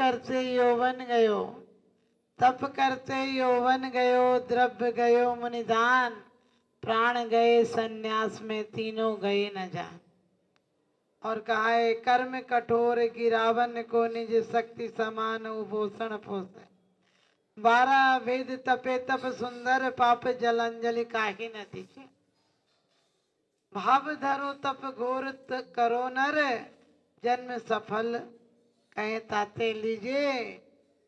करते यौवन गयो, तप करते यौवन गयो, द्रव्य गयो मुनिदान, प्राण गए सन्यास में, तीनों गए न जान। और कहा है कर्म कठोर गिरावन को, निज शक्ति समान उपोषण पोषे। 12 वेद तपे तप सुंदर, पाप जल अंजलि काहि न दीछे। भाव धरो तप घोर करो नर, जन्म सफल कहे ताते लीजे।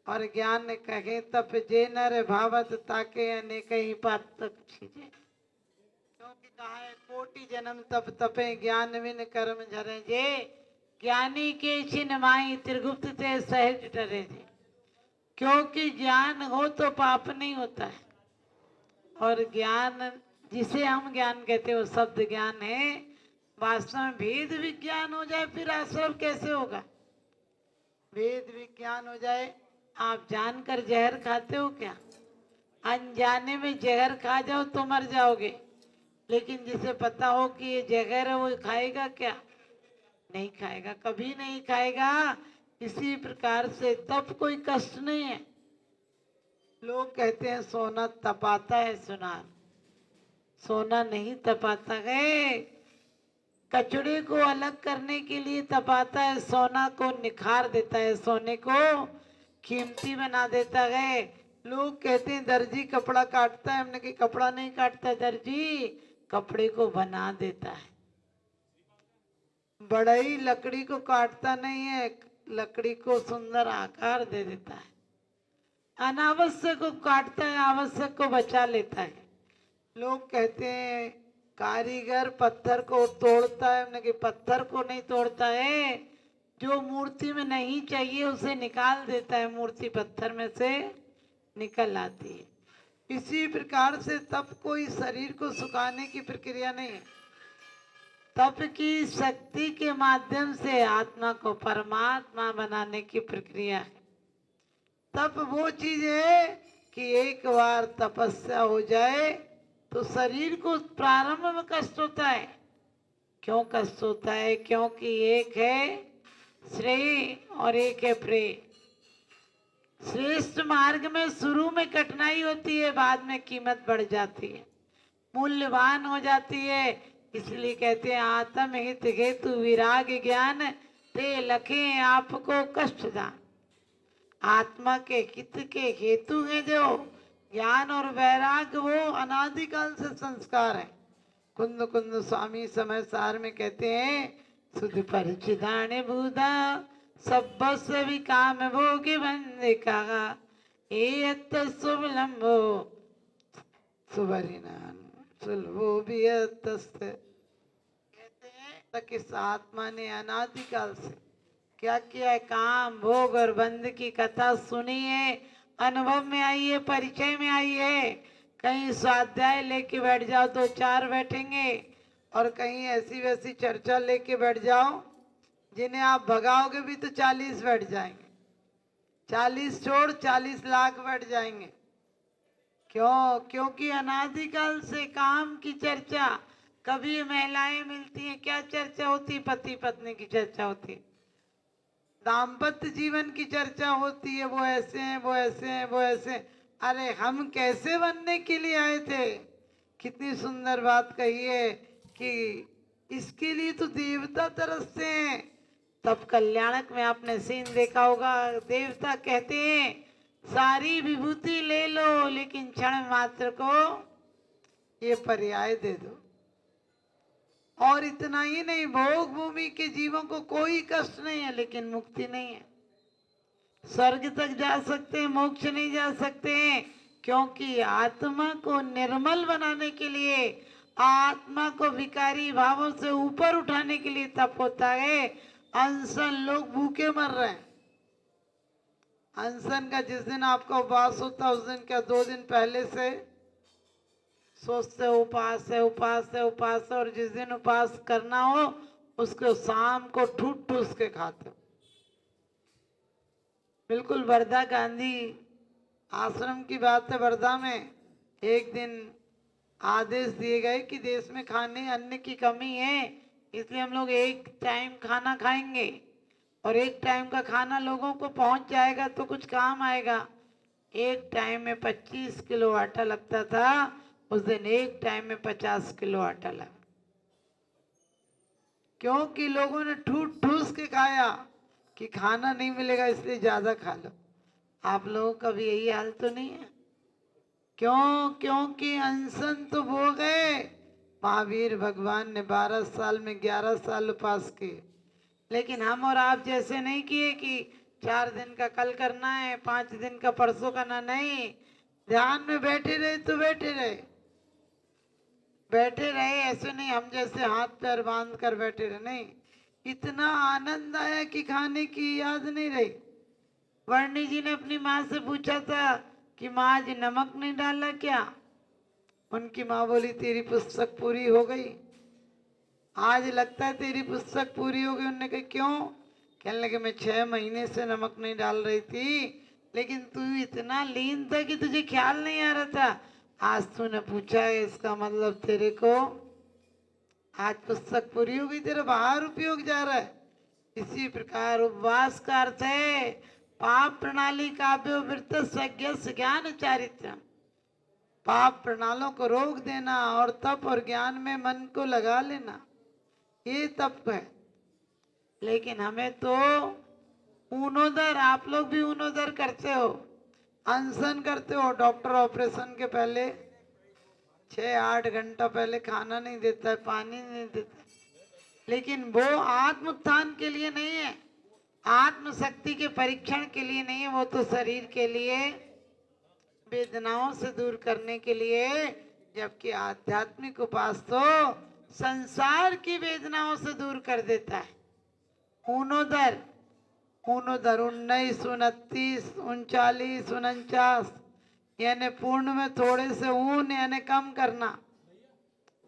और ज्ञान कहे तप जे नर, भावत ताके अनेक ही पातक छीजे। क्योंकि कहा है कोटि जन्म तप तपे, ज्ञान विन कर्म झरे जे। ज्ञानी के छिन माई, त्रिगुप्त ते सहज डरे जे। क्योंकि ज्ञान हो तो पाप नहीं होता है। और ज्ञान जिसे हम ज्ञान कहते हैं वो शब्द ज्ञान है। वास्तव में भेद विज्ञान हो जाए फिर आश्रम कैसे होगा? भेद विज्ञान हो जाए। आप जानकर जहर खाते हो क्या? अनजाने में जहर खा जाओ तो मर जाओगे, लेकिन जिसे पता हो कि ये जहर है वो खाएगा क्या? नहीं खाएगा, कभी नहीं खाएगा। इसी प्रकार से तप कोई कष्ट नहीं है। लोग कहते हैं सोना तपाता है, सुनार सोना नहीं तपाता है। कचड़े को अलग करने के लिए तपाता है, सोना को निखार देता है, सोने को कीमती बना देता है। लोग कहते हैं दर्जी कपड़ा काटता है, हमने कहा कपड़ा नहीं काटता दर्जी, कपड़े को बना देता है। बढ़ई लकड़ी को काटता नहीं है, लकड़ी को सुंदर आकार दे देता है। अनावश्यक को काटता है, आवश्यक को बचा लेता है। लोग कहते हैं कारीगर पत्थर को तोड़ता है, हमने कहा पत्थर को नहीं तोड़ता है, जो मूर्ति में नहीं चाहिए उसे निकाल देता है, मूर्ति पत्थर में से निकल आती है। इसी प्रकार से तप कोई शरीर को सुखाने की प्रक्रिया नहीं है। तप की शक्ति के माध्यम से आत्मा को परमात्मा बनाने की प्रक्रिया है। तप वो चीज है कि एक बार तपस्या हो जाए तो शरीर को प्रारंभ में कष्ट होता है। क्यों कष्ट होता है? क्योंकि एक है श्रेय और एक है प्रेय। श्रेष्ठ मार्ग में शुरू में कठिनाई होती है, बाद में कीमत बढ़ जाती है, मूल्यवान हो जाती है। इसलिए कहते हैं आत्म हित हेतु विराग ज्ञान, ते लखे आपको कष्ट दान। आत्मा के हित के हेतु है जो ज्ञान और वैराग, वो अनादिकाल से संस्कार है। कुंद कुंद स्वामी समय सार में कहते हैं सुध परिचिदाने बूधा सब्बस विकाम भोगे बंदिका, एयत सुविलंबो सुवरिनान सुलभो कहते हैं कि इस आत्मा ने अनादिकाल से क्या किया है? काम भोग और बंध की कथा सुनी है, अनुभव में आई है, परिचय में आई है। कहीं स्वाध्याय लेके बैठ जाओ तो 4 बैठेंगे, और कहीं ऐसी वैसी चर्चा लेके बैठ जाओ जिन्हें आप भगाओगे भी तो 40 बैठ जाएंगे। 40 छोड़ 40 लाख बैठ जाएंगे। क्यों? क्योंकि अनादिकाल से काम की चर्चा। कभी महिलाएं मिलती हैं, क्या चर्चा होती? पति पत्नी की चर्चा होती है, दाम्पत्य जीवन की चर्चा होती है। वो ऐसे हैं, वो ऐसे हैं, वो ऐसे। अरे हम कैसे बनने के लिए आए थे? कितनी सुंदर बात कही है कि इसके लिए तो देवता तरसते हैं। तब कल्याणक में आपने सीन देखा होगा, देवता कहते हैं सारी विभूति ले लो लेकिन क्षण मात्र को ये पर्याय दे दो। और इतना ही नहीं, भोग भूमि के जीवों को कोई कष्ट नहीं है लेकिन मुक्ति नहीं है। स्वर्ग तक जा सकते हैं, मोक्ष नहीं जा सकते हैं। क्योंकि आत्मा को निर्मल बनाने के लिए, आत्मा को विकारी भावों से ऊपर उठाने के लिए तप होता है। अनशन, लोग भूखे मर रहे हैं। अनशन का जिस दिन आपका उपवास होता है उस दिन क्या 2 दिन पहले से सोचते उपास है, उपास है, उपास है, और जिस दिन उपास करना हो उसको शाम को ठूस ठूस के खाते हो। बिल्कुल वर्धा गांधी आश्रम की बात है। वर्धा में एक दिन आदेश दिए गए कि देश में खाने अन्न की कमी है, इसलिए हम लोग एक टाइम खाना खाएंगे और एक टाइम का खाना लोगों को पहुंच जाएगा तो कुछ काम आएगा। एक टाइम में 25 किलो आटा लगता था, उस दिन एक टाइम में 50 किलो आटा लगा, क्योंकि लोगों ने ठूस ठूस के खाया कि खाना नहीं मिलेगा इसलिए ज्यादा खा लो। आप लोगों का भी यही हाल तो नहीं है? क्यों? क्योंकि अनशन तो वो गए। महावीर भगवान ने 12 साल में 11 साल उपास किए, लेकिन हम और आप जैसे नहीं किए कि 4 दिन का कल करना है, 5 दिन का परसों करना। नहीं, ध्यान में बैठे रहे तो बैठे रहे, बैठे रहे ऐसे नहीं हम जैसे हाथ पैर बांध कर बैठे रहे, नहीं। इतना आनंद आया कि खाने की याद नहीं रही। वर्णी जी ने अपनी माँ से पूछा था कि माँ आज नमक नहीं डाला क्या? उनकी माँ बोली तेरी पुस्तक पूरी हो गई, आज लगता है तेरी पुस्तक पूरी हो गई। उन्होंने कहा क्यों? कहने लगे मैं 6 महीने से नमक नहीं डाल रही थी, लेकिन तू इतना लीन था कि तुझे ख्याल नहीं आ रहा था। आज तूने पूछा है, इसका मतलब तेरे को आज पुस्तक पूरी हो गई, तेरा बाहर उपयोग जा रहा है। इसी प्रकार उपवास का अर्थ है पाप प्रणाली काव्योवृत्त सज्ञ ज्ञान चारित्र, पाप प्रणालों को रोक देना और तप और ज्ञान में मन को लगा लेना, ये तप है। लेकिन हमें तो ऊनोदर, आप लोग भी ऊनोदर करते हो, अनशन करते हो। डॉक्टर ऑपरेशन के पहले 6-8 घंटा पहले खाना नहीं देता है, पानी नहीं देता, लेकिन वो आत्म उत्थान के लिए नहीं है, आत्म शक्ति के परीक्षण के लिए नहीं है, वो तो शरीर के लिए, वेदनाओं से दूर करने के लिए। जबकि आध्यात्मिक उपास तो संसार की वेदनाओं से दूर कर देता है। ऊनोदर, ऊनोदर 19, 29, 39, 49, यानी पूर्ण में थोड़े से ऊन यानी कम करना।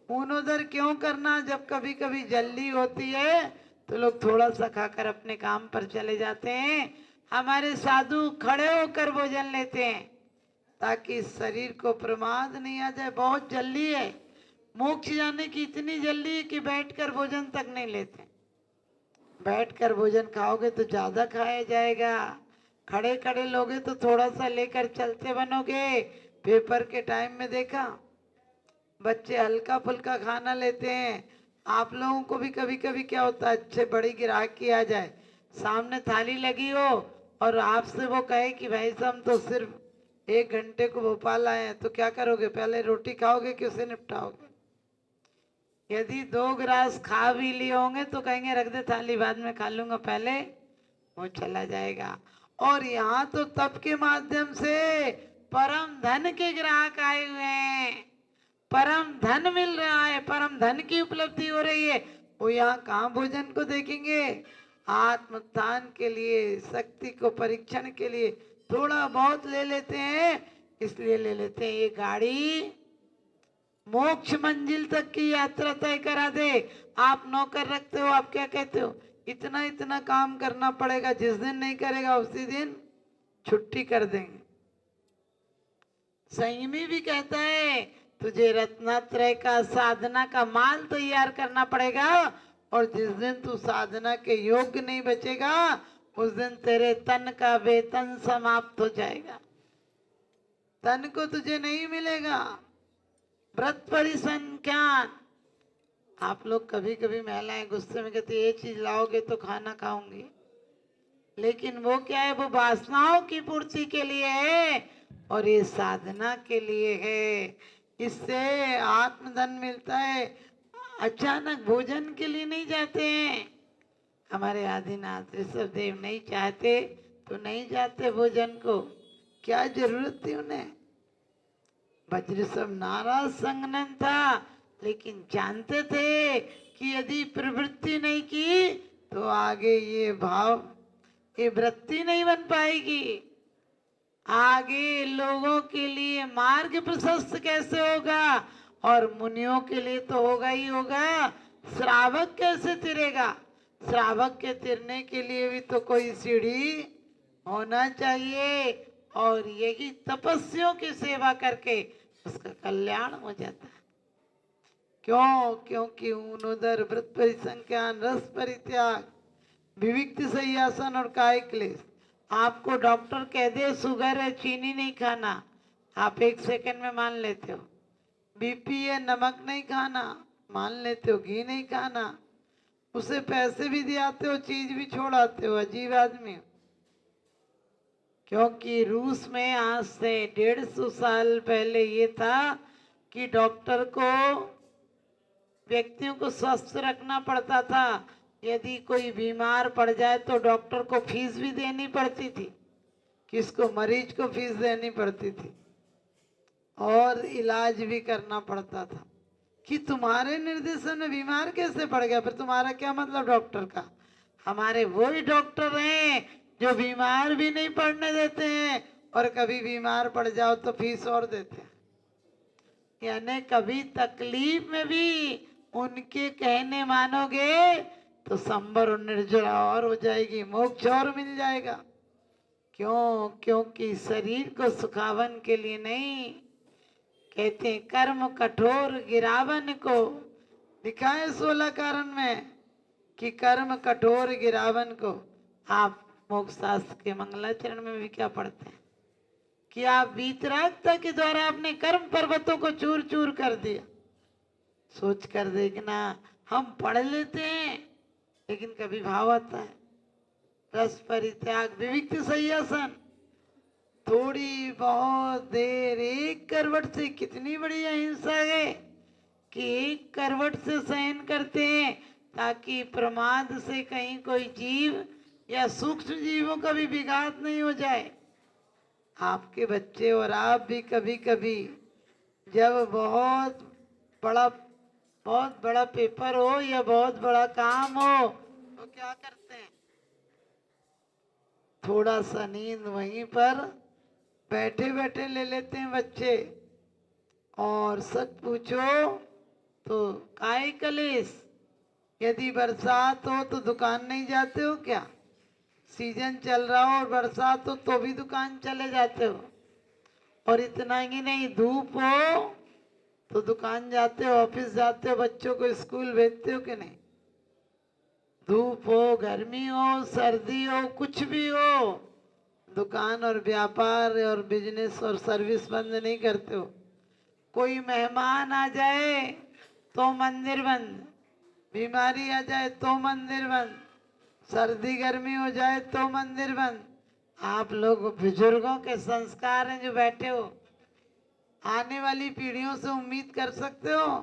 ऊनोदर क्यों करना? जब कभी कभी जल्दी होती है तो लोग थोड़ा सा खाकर अपने काम पर चले जाते हैं। हमारे साधु खड़े होकर भोजन लेते हैं ताकि शरीर को प्रमाद नहीं आ जाए। बहुत जल्दी है, मोक्ष जाने की इतनी जल्दी है कि बैठकर भोजन तक नहीं लेते। बैठकर भोजन खाओगे तो ज्यादा खाया जाएगा, खड़े खड़े लोगे तो थोड़ा सा लेकर चलते बनोगे। पेपर के टाइम में देखा, बच्चे हल्का फुल्का खाना लेते हैं। आप लोगों को भी कभी कभी क्या होता है, अच्छे बड़ी ग्राहकी आ जाए, सामने थाली लगी हो और आपसे वो कहे कि भाई साहब हम तो सिर्फ 1 घंटे को भोपाल आए हैं, तो क्या करोगे? पहले रोटी खाओगे कि उसे निपटाओगे? यदि 2 गिलास खा भी लिए होंगे तो कहेंगे रख दे थाली, बाद में खा लूंगा, पहले वो चला जाएगा। और यहाँ तो तप के माध्यम से परम धन के ग्राहक आए हुए हैं, परम धन मिल रहा है, परम धन की उपलब्धि हो रही है। वो यहाँ कहाँ भोजन को देखेंगे? आत्मोत्थान के लिए, शक्ति को परीक्षण के लिए थोड़ा बहुत ले लेते हैं, इसलिए ले लेते हैं ये गाड़ी मोक्ष मंजिल तक की यात्रा तय करा दे। आप नौकर रखते हो, आप क्या कहते हो? इतना इतना काम करना पड़ेगा, जिस दिन नहीं करेगा उसी दिन छुट्टी कर देंगे। संयमी भी कहता है तुझे रत्नात्रय का साधना का माल तैयार करना पड़ेगा, और जिस दिन तू साधना के योग्य नहीं बचेगा उस दिन तेरे तन का वेतन समाप्त हो जाएगा, तन को तुझे नहीं मिलेगा। व्रत परिसंख्यान, आप लोग कभी कभी महिलाएं गुस्से में कहती ये चीज लाओगे तो खाना खाऊंगी, लेकिन वो क्या है? वो वासनाओं की पूर्ति के लिए है और ये साधना के लिए है। इससे आत्मधन मिलता है। अचानक भोजन के लिए नहीं जाते हैं। हमारे आदिनाथ ऋषभ देव नहीं चाहते तो नहीं जाते भोजन को, क्या जरूरत थी उन्हें? वज्रसभ नाराज संगनन था, लेकिन जानते थे कि यदि प्रवृत्ति नहीं की तो आगे ये भाव, ये वृत्ति नहीं बन पाएगी। आगे लोगों के लिए मार्ग प्रशस्त कैसे होगा? और मुनियों के लिए तो होगा ही होगा, श्रावक कैसे तिरेगा? श्रावक के तिरने के लिए भी तो कोई सीढ़ी होना चाहिए, और यही तपस्वियों की सेवा करके उसका कल्याण हो जाता है। क्यों? क्योंकि ऊनोदर व्रत परिसंख्यान रस परित्याग विविक्त संयासन और काय क्लेश। आपको डॉक्टर कह दे शुगर है, चीनी नहीं खाना, आप 1 सेकंड में मान लेते हो। बीपी है, नमक नहीं खाना, मान लेते हो। घी नहीं खाना, उसे पैसे भी दियाते हो, चीज भी छोड़ाते हो। अजीब आदमी हो। क्योंकि रूस में आज से 150 साल पहले ये था कि डॉक्टर को व्यक्तियों को स्वस्थ रखना पड़ता था। यदि कोई बीमार पड़ जाए तो डॉक्टर को फीस भी देनी पड़ती थी, किसको? मरीज को फीस देनी पड़ती थी और इलाज भी करना पड़ता था। कि तुम्हारे निर्देशन में बीमार कैसे पड़ गया, फिर तुम्हारा क्या मतलब डॉक्टर का? हमारे वही डॉक्टर हैं जो बीमार भी नहीं पड़ने देते हैं और कभी बीमार पड़ जाओ तो फीस और देते हैं। यानी कभी तकलीफ में भी उनके कहने मानोगे तो संबर और निर्जरा और हो जाएगी, मोक्ष और मिल जाएगा। क्यों? क्योंकि शरीर को सुखावन के लिए नहीं, कहते हैं कर्म कठोर गिरावन को। लिखा है 16 कारण में कि कर्म कठोर गिरावन को। आप मोक्ष शास्त्र के मंगलाचरण में भी क्या पढ़ते हैं कि आप वीतरागता के द्वारा अपने कर्म पर्वतों को चूर चूर कर दिया। सोच कर देखना, हम पढ़ लेते हैं लेकिन कभी भाव आता है। रस परित्याग, विविक्त संयासन, थोड़ी बहुत देर एक करवट से कितनी बड़ी अहिंसा है कि एक करवट से शयन करते हैं ताकि प्रमाद से कहीं कोई जीव या सूक्ष्म जीवों का भी विघात नहीं हो जाए। आपके बच्चे और आप भी कभी कभी जब बहुत बड़ा पेपर हो या बहुत बड़ा काम हो तो क्या करते हैं? थोड़ा सा नींद वहीं पर बैठे बैठे ले लेते हैं बच्चे। और सच पूछो तो काय कलेश? यदि बरसात हो तो दुकान नहीं जाते हो क्या? सीजन चल रहा हो और बरसात हो तो भी दुकान चले जाते हो। और इतना ही नहीं, धूप हो तो दुकान जाते हो, ऑफिस जाते हो, बच्चों को स्कूल भेजते हो कि नहीं? धूप हो, गर्मी हो, सर्दी हो, कुछ भी हो, दुकान और व्यापार और बिजनेस और सर्विस बंद नहीं करते हो। कोई मेहमान आ जाए तो मंदिर बंद, बीमारी आ जाए तो मंदिर बंद, सर्दी गर्मी हो जाए तो मंदिर बंद। आप लोग बुजुर्गों के संस्कार हैं जो बैठे हो, आने वाली पीढ़ियों से उम्मीद कर सकते हो?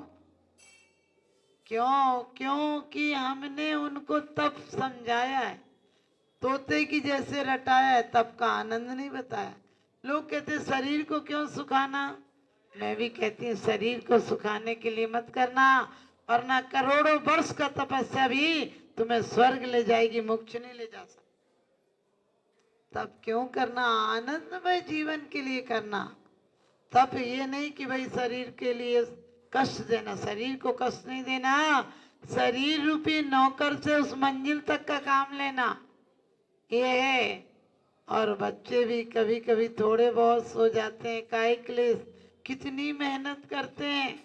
क्यों? क्योंकि हमने उनको तब समझाया है, तोते की जैसे रटाया है, तब का आनंद नहीं बताया। लोग कहते शरीर को क्यों सुखाना, मैं भी कहती हूँ शरीर को सुखाने के लिए मत करना, वरना करोड़ों वर्ष का तपस्या भी तुम्हें स्वर्ग ले जाएगी, मोक्ष नहीं ले जा सकती। तब क्यों करना? आनंदमय जीवन के लिए करना। तब ये नहीं कि भाई शरीर के लिए कष्ट देना, शरीर को कष्ट नहीं देना, शरीर रूपी नौकर से उस मंजिल तक का काम लेना, ये है। और बच्चे भी कभी कभी थोड़े बहुत सो जाते हैं, काय क्लेश, कितनी मेहनत करते हैं।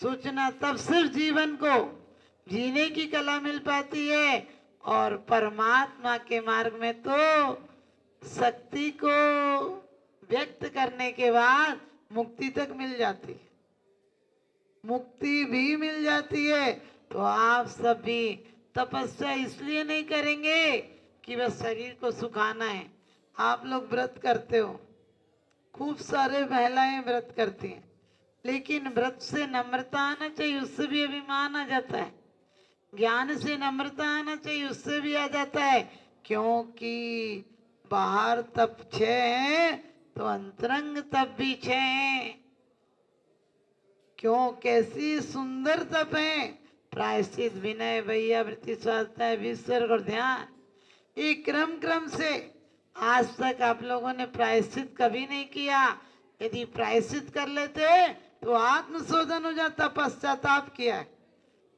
सोचना तब सिर्फ जीवन को जीने की कला मिल पाती है और परमात्मा के मार्ग में तो शक्ति को व्यक्त करने के बाद मुक्ति तक मिल जाती है, मुक्ति भी मिल जाती है। तो आप सब भी तपस्या इसलिए नहीं करेंगे कि बस शरीर को सुखाना है। आप लोग व्रत करते हो, खूब सारे महिलाएं व्रत करती हैं, लेकिन व्रत से नम्रता आना चाहिए, उससे भी अभिमान आ जाता है। ज्ञान से नम्रता आना चाहिए, उससे भी आ जाता है। क्योंकि बाहर तप 6 है तो अंतरंग तप भी 6 है। क्यों? कैसी सुंदर तप है। प्रायश्चित, विनय, वैयावृत्ति, स्वाध्याय, विसर्ग और ध्यान, एक क्रम क्रम से। आज तक आप लोगों ने प्रायश्चित कभी नहीं किया। यदि प्रायश्चित कर लेते तो आत्मशोधन हो जाता। पश्चाताप किया है,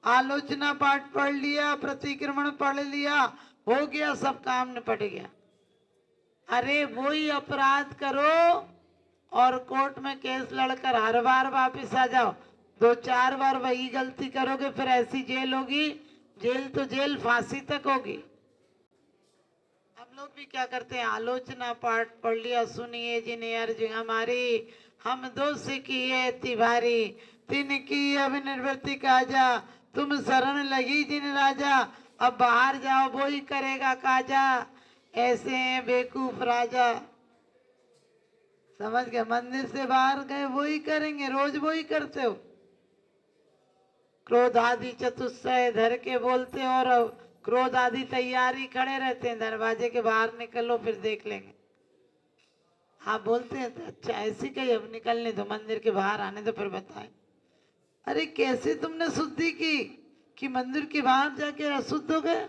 आलोचना पाठ पढ़ लिया, प्रतिक्रमण पढ़ लिया, हो गया, सब काम निपट गया। अरे वही अपराध करो और कोर्ट में केस लड़कर हर बार वापस आ जाओ, 2-4 बार वही गलती करोगे, फिर ऐसी जेल होगी, जेल तो जेल, फांसी तक होगी। लोग भी क्या करते हैं, आलोचना पाठ पढ़ लिया, सुनिए जिन्हें अर्ज हमारी, हम दोष किए तिवारी, तिनकी अब निर्वृत्ति काजा, तुम शरण लगी जिन राजा, अब बाहर जाओ वो ही करेगा काजा, ऐसे हैं बेवकूफ राजा। समझ गए, मंदिर से बाहर गए वो ही करेंगे, रोज वो ही करते हो। क्रोध आदि चतुष्टय धर के बोलते हो, और क्रोध आदि तैयारी खड़े रहते हैं, दरवाजे के बाहर निकलो फिर देख लेंगे। आप बोलते हैं तो अच्छा ऐसी कही, अब निकलने दो, मंदिर के बाहर आने दो फिर बताएं। अरे कैसे तुमने शुद्धि की कि मंदिर के बाहर जाके अशुद्ध हो गए?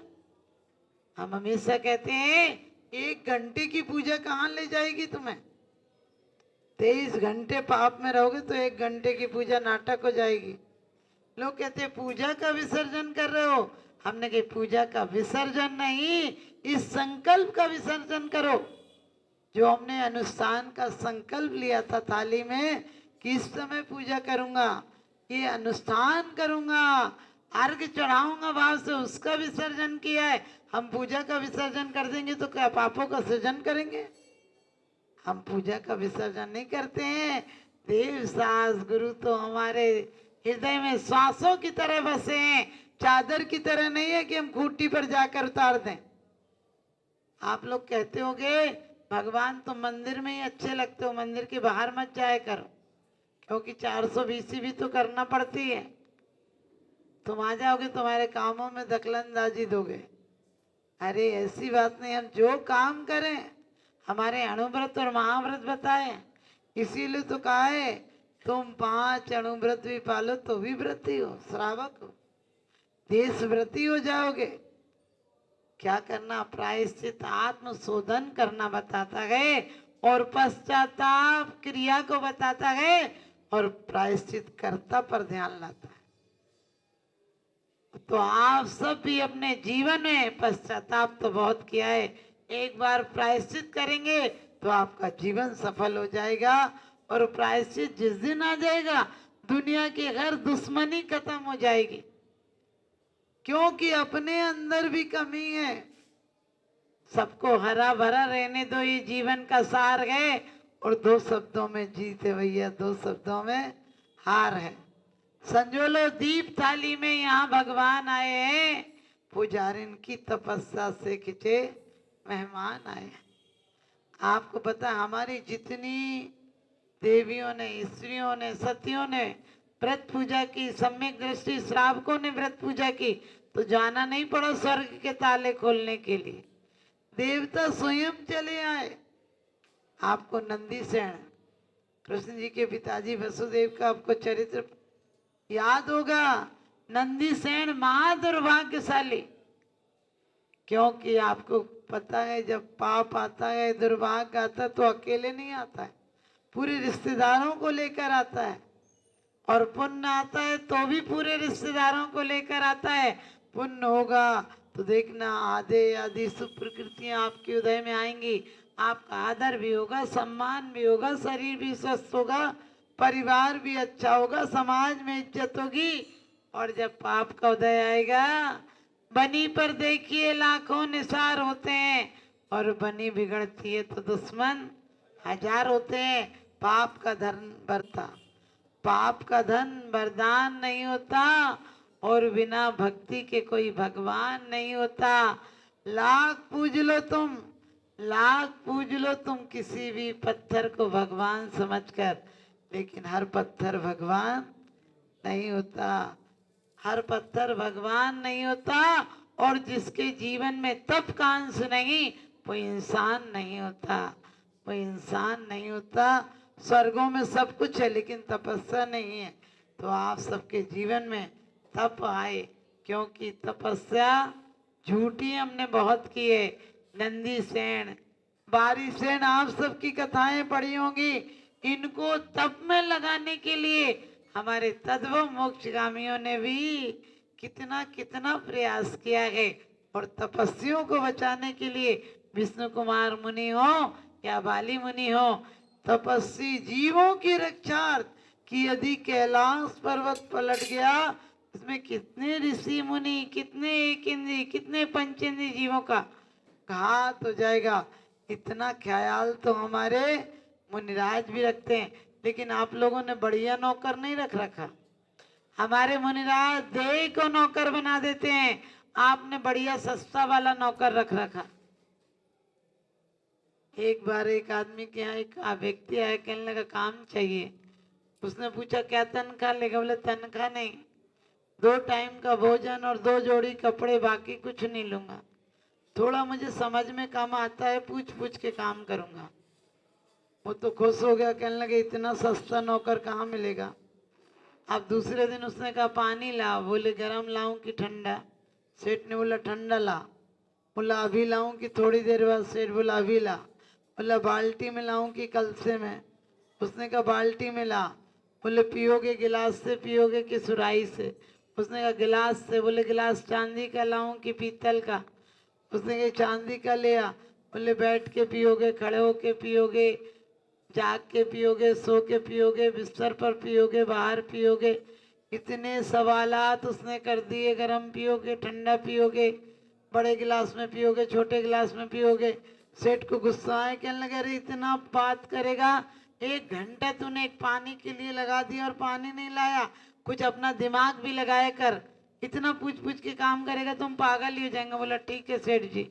हम हमेशा कहते हैं 1 घंटे की पूजा कहाँ ले जाएगी तुम्हें? 23 घंटे पाप में रहोगे तो 1 घंटे की पूजा नाटक हो जाएगी। लोग कहते हैं पूजा का विसर्जन कर रहे हो, हमने कहा पूजा का विसर्जन नहीं, इस संकल्प का विसर्जन करो जो हमने अनुष्ठान का संकल्प लिया था थाली में कि इस समय पूजा करूंगा, ये अनुष्ठान करूंगा, अर्घ चढ़ाऊंगा भाव से, उसका विसर्जन किया है। हम पूजा का विसर्जन कर देंगे तो क्या पापों का सृजन करेंगे? हम पूजा का विसर्जन नहीं करते हैं। देव सास गुरु तो हमारे हृदय में श्वासों की तरह बसे हैं, चादर की तरह नहीं है कि हम खूंटी पर जाकर उतार दें। आप लोग कहते होगे भगवान तो मंदिर में ही अच्छे लगते हो, मंदिर के बाहर मत जाया करो, क्योंकि 420 भी तो करना पड़ती है। तुम आ जाओगे तुम्हारे कामों में दखलंदाजी दोगे। अरे ऐसी बात नहीं, हम जो काम करें हमारे अणुव्रत और महाव्रत बताए, इसीलिए तो कहा है तुम 5 अणुव्रत भी पालो तो भी व्रती हो, श्रावक हो, देश व्रती हो जाओगे। क्या करना? प्रायश्चित आत्मशोधन करना बताता है, और पश्चाताप क्रिया को बताता है, और प्रायश्चित कर्ता पर ध्यान लाता है। तो आप सब भी अपने जीवन में पश्चाताप तो बहुत किया है, एक बार प्रायश्चित करेंगे तो आपका जीवन सफल हो जाएगा। और प्रायश्चित जिस दिन आ जाएगा दुनिया की हर दुश्मनी खत्म हो जाएगी, क्योंकि अपने अंदर भी कमी है। सबको हरा भरा रहने दो, ये जीवन का सार है। और 2 शब्दों में जीत है भैया, 2 शब्दों में हार है। संजो लो दीप थाली में, यहाँ भगवान आए हैं, पुजारिन की तपस्या से खिंचे मेहमान आए। आपको पता हमारी जितनी देवियों ने, स्त्रियों ने, सतियों ने व्रत पूजा की, सम्यक दृष्टि श्रावकों ने व्रत पूजा की, तो जाना नहीं पड़ा स्वर्ग के ताले खोलने के लिए, देवता स्वयं चले आए। आपको नंदीसेन, कृष्ण जी के पिताजी वसुदेव का आपको चरित्र याद होगा। नंदीसेन महादुर्भाग्यशाली, क्योंकि आपको पता है जब पाप आता है, दुर्भाग्य आता है, तो अकेले नहीं आता है, पूरे रिश्तेदारों को लेकर आता है। और पुण्य आता है तो भी पूरे रिश्तेदारों को लेकर आता है। पुण्य होगा तो देखना आधे आदि सुप्रकृतियां आपके उदय में आएंगी, आपका आदर भी होगा, सम्मान भी होगा, शरीर भी स्वस्थ होगा, परिवार भी अच्छा होगा, समाज में इज्जत होगी। और जब पाप का उदय आएगा, बनी पर देखिए लाखों निसार होते हैं, और बनी बिगड़ती है तो दुश्मन 1000 होते हैं। पाप का धन बढ़ता, पाप का धन वरदान नहीं होता, और बिना भक्ति के कोई भगवान नहीं होता। लाख पूज लो तुम, लाख पूज लो तुम किसी भी पत्थर को भगवान समझकर, लेकिन हर पत्थर भगवान नहीं होता, हर पत्थर भगवान नहीं होता। और जिसके जीवन में तप का अंश नहीं, वो इंसान नहीं होता, वो इंसान नहीं होता। स्वर्गों में सब कुछ है लेकिन तपस्या नहीं है। तो आप सबके जीवन में तप आए, क्योंकि तपस्या झूठी हमने बहुत की है। नंदी सेन, बारी सेन, आप सबकी कथाएं पढ़ी होंगी। इनको तप में लगाने के लिए हमारे तत्व मोक्षगामियों ने भी कितना कितना प्रयास किया है। और तपस्वियों को बचाने के लिए विष्णु कुमार मुनि हो या बाली मुनि हो, तपस्वी जीवों की रक्षार्थ कि यदि कैलाश पर्वत पलट गया, इसमें कितने ऋषि मुनि, कितने एक इंद्री, कितने पंचेंद्री जीवों का घात हो जाएगा। इतना ख्याल तो हमारे मुनिराज भी रखते हैं, लेकिन आप लोगों ने बढ़िया नौकर नहीं रख रखा। हमारे मुनिराज देह को नौकर बना देते हैं, आपने बढ़िया सस्ता वाला नौकर रख रखा। एक बार एक आदमी के यहाँ एक व्यक्ति आया, कहने लगा काम चाहिए। उसने पूछा क्या तनख्वाह लेगा? बोले तनख्वाह नहीं, 2 टाइम का भोजन और 2 जोड़ी कपड़े, बाकी कुछ नहीं लूंगा। थोड़ा मुझे समझ में काम आता है, पूछ पूछ के काम करूंगा। वो तो खुश हो गया, कहने लगे इतना सस्ता नौकर कहाँ मिलेगा। अब दूसरे दिन उसने कहा पानी ला। बोले गर्म लाऊं कि ठंडा? सेठ ने बोला ठंडा ला। बोला अभी लाऊं कि थोड़ी देर बाद? सेठ बोला अभी ला। बोला बाल्टी में लाऊं कि कलसे में? उसने कहा बाल्टी में ला। बोले पियोगे गिलास से पियोगे कि सुराही से? उसने कहा गिलास से। बोले गिलास चांदी का लाऊं कि पीतल का? उसने कहा चांदी का ले आ। बोले बैठ के पियोगे, खड़े होके पियोगे, जाग के पियोगे, सो के पियोगे, बिस्तर पर पियोगे, बाहर पियोगे? इतने सवालात उसने कर दिए। गरम पियोगे, ठंडा पियोगे, बड़े गिलास में पियोगे, छोटे गिलास में पियोगे? सेठ को गुस्सा आए, कहने लगे अरे इतना बात करेगा, 1 घंटा तूने एक पानी के लिए लगा दिया और पानी नहीं लाया। कुछ अपना दिमाग भी लगाया कर, इतना पूछ पूछ के काम करेगा तुम पागल ही हो जाएंगे। बोला ठीक है सेठ जी,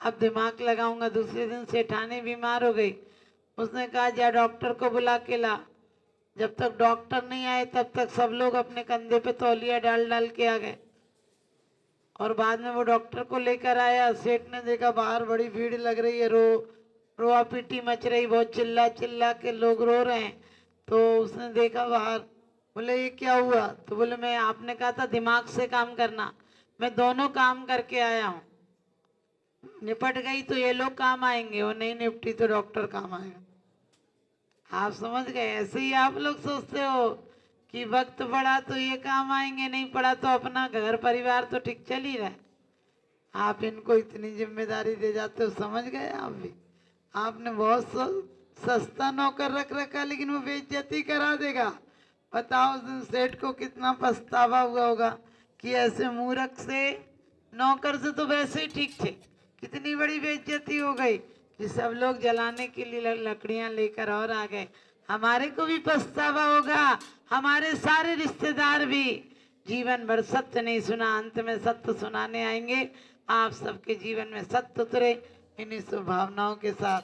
अब दिमाग लगाऊंगा। दूसरे दिन सेठानी बीमार हो गई। उसने कहा जा डॉक्टर को बुला के ला। जब तक डॉक्टर नहीं आए तब तक सब लोग अपने कंधे पे तौलिया डाल डाल के आ गए। और बाद में वो डॉक्टर को लेकर आया। सेठ ने देखा बाहर बड़ी भीड़ लग रही है, रोआ पीटी मच रही, बहुत चिल्ला चिल्ला के लोग रो रहे हैं। तो उसने देखा बाहर। बोले ये क्या हुआ? तो बोले मैं, आपने कहा था दिमाग से काम करना, मैं दोनों काम करके आया हूँ। निपट गई तो ये लोग काम आएंगे, और नहीं निपटी तो डॉक्टर काम आएगा। आप समझ गए? ऐसे ही आप लोग सोचते हो कि वक्त पड़ा तो ये काम आएंगे, नहीं पड़ा तो अपना घर परिवार तो ठीक चल ही रहा है। आप इनको इतनी जिम्मेदारी दे जाते हो, समझ गए आप भी? आपने बहुत सस्ता नौकर रख रखा, लेकिन वो बेइज्जती करा देगा। बताओ उस दिन सेठ को कितना पछतावा हुआ होगा कि ऐसे मूर्ख से नौकर से तो वैसे ही ठीक थे, कितनी बड़ी बेइज्जती हो गई कि सब लोग जलाने के लिए लकड़ियां लेकर और आ गए। हमारे को भी पछतावा होगा, हमारे सारे रिश्तेदार भी। जीवन भर सत्य नहीं सुना, अंत में सत्य सुनाने आएंगे। आप सबके जीवन में सत्य उतरे, इन्हीं शुभ भावनाओं के साथ।